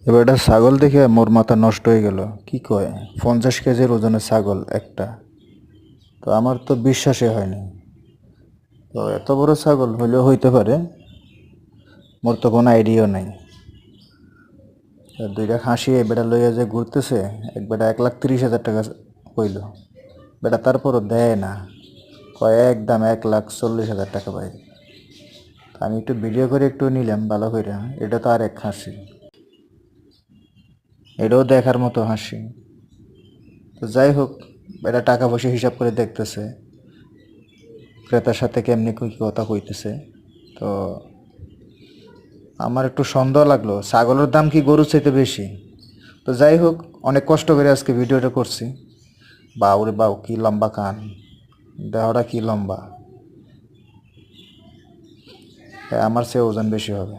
এবার এটা ছাগল দেখে মোর মাথা নষ্ট হয়ে গেল। কি কয় 50 কেজির ওজনের ছাগল একটা, তো আমার তো বিশ্বাসই হয়নি। তো এত বড় ছাগল হইলেও হইতে পারে, মোর তো কোনো আইডিয়াও নাই। দুইটা খাসি বেটা লইয়া যে ঘুরতেছে, এক বেটা 1,30,000 টাকা কইল। বেটা তারপরও দেয় না, কয় একদম 1,40,000 টাকা পাই। আমি একটু ভিডিও করে একটু নিলাম ভালো করে। এটা তো আর এক খাসি, এটাও দেখার মতো হাসি। তো যাই হোক, এটা টাকা পয়সা হিসাব করে দেখতেছে ক্রেতার সাথে কেমনি কি কথা কইতেছে। তো আমার একটু সন্দেহ লাগলো, ছাগলের দাম কি গরুর চাইতে বেশি? তো যাই হোক, অনেক কষ্ট করে আজকে ভিডিওটা করছি। বাউরে বাউ, কি লম্বা কান, দেহটা কি লম্বা! আমার চেয়ে ওজন বেশি হবে।